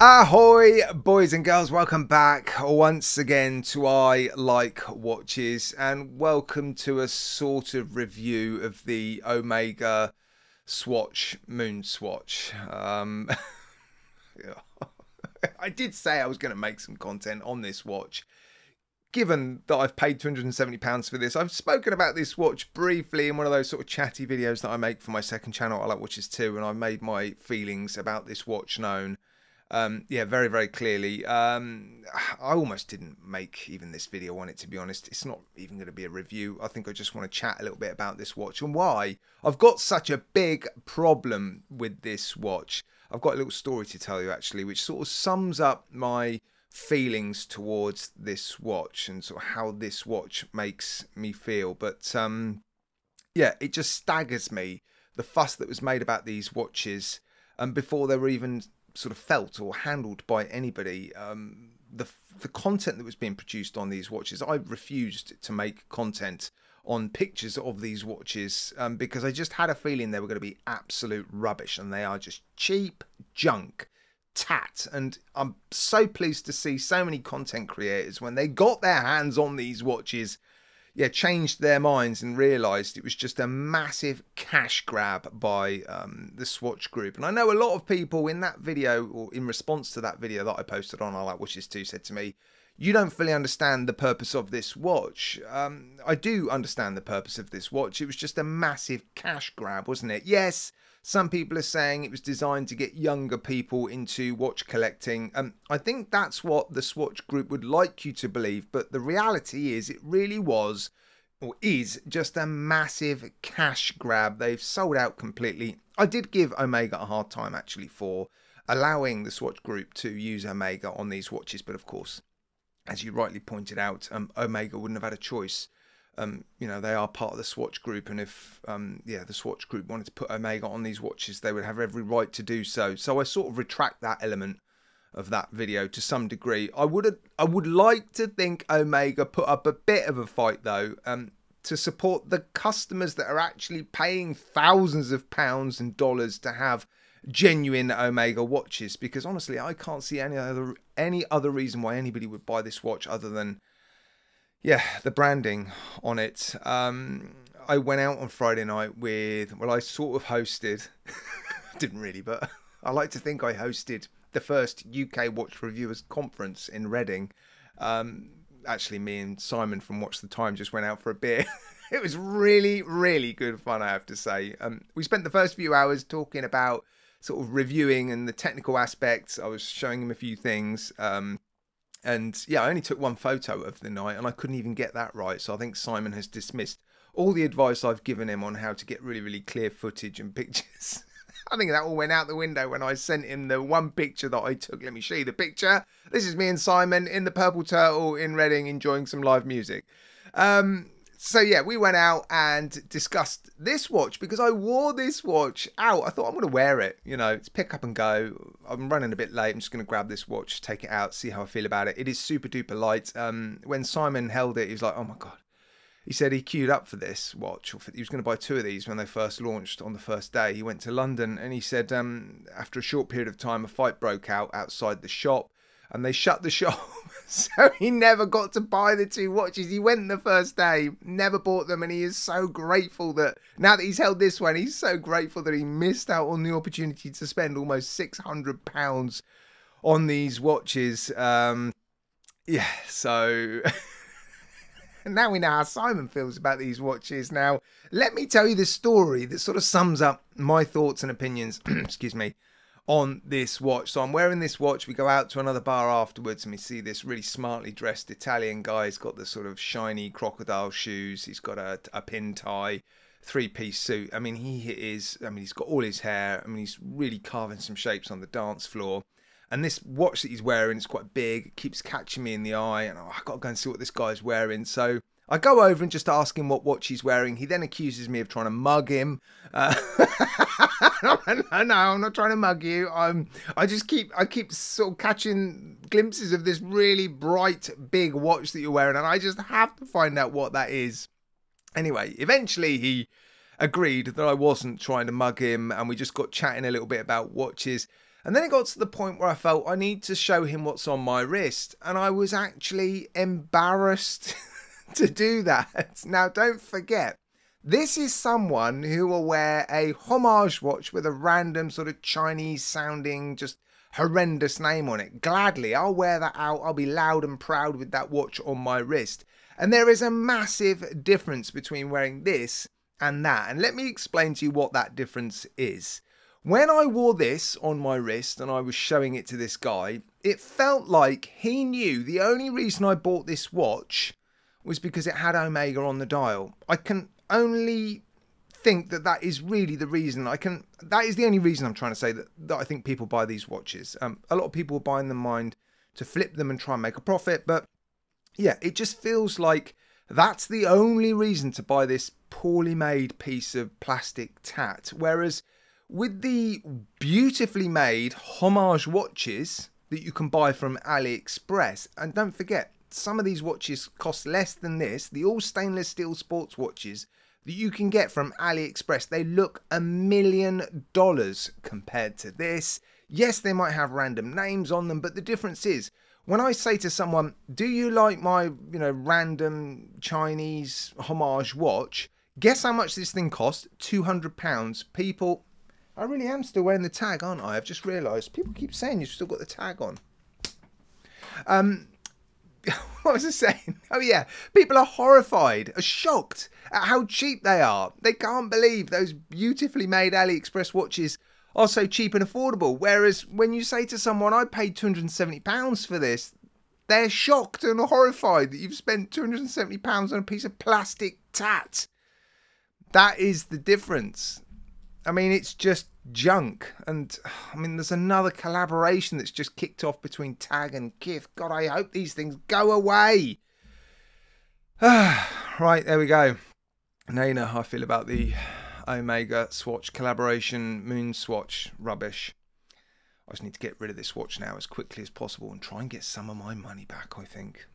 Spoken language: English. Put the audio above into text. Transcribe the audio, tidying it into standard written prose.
Ahoy, boys and girls, welcome back once again to I Like Watches, and welcome to a sort of review of the Omega Swatch Moonswatch. I did say I was going to make some content on this watch. Given that I've paid £270 for this, I've spoken about this watch briefly in one of those sort of chatty videos that I make for my second channel, I Like Watches too, and I made my feelings about this watch known. Yeah, very, very clearly. I almost didn't make even this video on it, to be honest. It's not even going to be a review. I think I just want to chat a little bit about this watch and why I've got such a big problem with this watch. I've got a little story to tell you, actually, which sort of sums up my feelings towards this watch and sort of how this watch makes me feel. But yeah, it just staggers me, the fuss that was made about these watches before they were even sort of felt or handled by anybody. The content that was being produced on these watches, I refused to make content on pictures of these watches because I just had a feeling they were going to be absolute rubbish, and they are just cheap junk, tat. And I'm so pleased to see so many content creators, when they got their hands on these watches, changed their minds and realised it was just a massive cash grab by the Swatch Group. And I know a lot of people in that video, or in response to that video that I posted on I Like Watches too, said to me, you don't fully understand the purpose of this watch. I do understand the purpose of this watch. It was just a massive cash grab, wasn't it? Yes, some people are saying it was designed to get younger people into watch collecting. I think that's what the Swatch Group would like you to believe, but the reality is it really was, or is, just a massive cash grab. They've sold out completely. I did give Omega a hard time, actually, for allowing the Swatch Group to use Omega on these watches, but of course, as you rightly pointed out, Omega wouldn't have had a choice. You know, they are part of the Swatch Group, and if the Swatch Group wanted to put Omega on these watches, they would have every right to do so. So I sort of retract that element of that video to some degree. I would like to think Omega put up a bit of a fight, though, to support the customers that are actually paying thousands of pounds and dollars to have genuine Omega watches, because honestly I can't see any other reason why anybody would buy this watch other than the branding on it. I went out on Friday night with, well, I sort of hosted didn't really, but I like to think I hosted the first UK Watch Reviewers Conference in Reading. Actually, me and Simon from Watch the Time just went out for a beer. It was really, really good fun, I have to say. We spent the first few hours talking about sort of reviewing and the technical aspects. I was showing him a few things. And yeah, I only took one photo of the night and I couldn't even get that right. So I think Simon has dismissed all the advice I've given him on how to get really, really clear footage and pictures. I think that all went out the window when I sent him the one picture that I took. Let me show you the picture. This is me and Simon in the Purple Turtle in Reading enjoying some live music. So yeah, we went out and discussed this watch because I wore this watch out. I thought, I'm going to wear it. You know, it's pick up and go. I'm running a bit late. I'm just going to grab this watch, take it out, see how I feel about it. It is super duper light. When Simon held it, he was like, oh my God. He said he queued up for this watch. He was going to buy 2 of these when they first launched on the first day. He went to London and he said after a short period of time, a fight broke out outside the shop and they shut the shop. So he never got to buy the 2 watches. He went the first day, never bought them, and he is so grateful that now that he's held this one, he's so grateful that he missed out on the opportunity to spend almost £600 on these watches. Yeah, so now we know how Simon feels about these watches. Now, let me tell you the story that sort of sums up my thoughts and opinions, excuse me, on this watch. So I'm wearing this watch. We go out to another bar afterwards and we see this really smartly dressed Italian guy. He's got the sort of shiny crocodile shoes. He's got a pin tie, 3-piece suit. I mean, he's got all his hair. I mean, he's really carving some shapes on the dance floor. And this watch that he's wearing is quite big. It keeps catching me in the eye. And I've got to go and see what this guy's wearing. So I go over and just ask him what watch he's wearing. He then accuses me of trying to mug him. No, I'm not trying to mug you. I keep sort of catching glimpses of this really bright, big watch that you're wearing. And I just have to find out what that is. Anyway, eventually he agreed that I wasn't trying to mug him. And we just got chatting a little bit about watches. And then it got to the point where I felt I need to show him what's on my wrist. And I was actually embarrassed to do that. Now, don't forget, this is someone who will wear a homage watch with a random sort of Chinese sounding, just horrendous name on it. Gladly, I'll wear that out. I'll be loud and proud with that watch on my wrist. And there is a massive difference between wearing this and that. And let me explain to you what that difference is. When I wore this on my wrist and I was showing it to this guy, it felt like he knew the only reason I bought this watch was because it had Omega on the dial. I can only think that that is really the reason. That is the only reason I'm trying to say that I think people buy these watches. A lot of people are buying them mind to flip them and try and make a profit, but yeah, it just feels like that's the only reason to buy this poorly made piece of plastic tat. Whereas with the beautifully made homage watches that you can buy from AliExpress, and don't forget, some of these watches cost less than this, the all stainless steel sports watches that you can get from AliExpress, they look $1 million compared to this. Yes, they might have random names on them, but the difference is, when I say to someone, do you like my, random Chinese homage watch? Guess how much this thing cost? £200. People, I really am still wearing the tag, aren't I? I've just realised. People keep saying you've still got the tag on. What was I saying? Oh yeah, people are horrified, are shocked at how cheap they are. They can't believe those beautifully made AliExpress watches are so cheap and affordable. Whereas when you say to someone, I paid £270 for this, they're shocked and horrified that you've spent £270 on a piece of plastic tat. That is the difference. I mean, it's just junk. And I mean, there's another collaboration that's just kicked off between Tag and Kith. God, I hope these things go away. Right, there we go. Now you know how I feel about the Omega Swatch collaboration Moonswatch rubbish. I just need to get rid of this watch now as quickly as possible and try and get some of my money back, I think.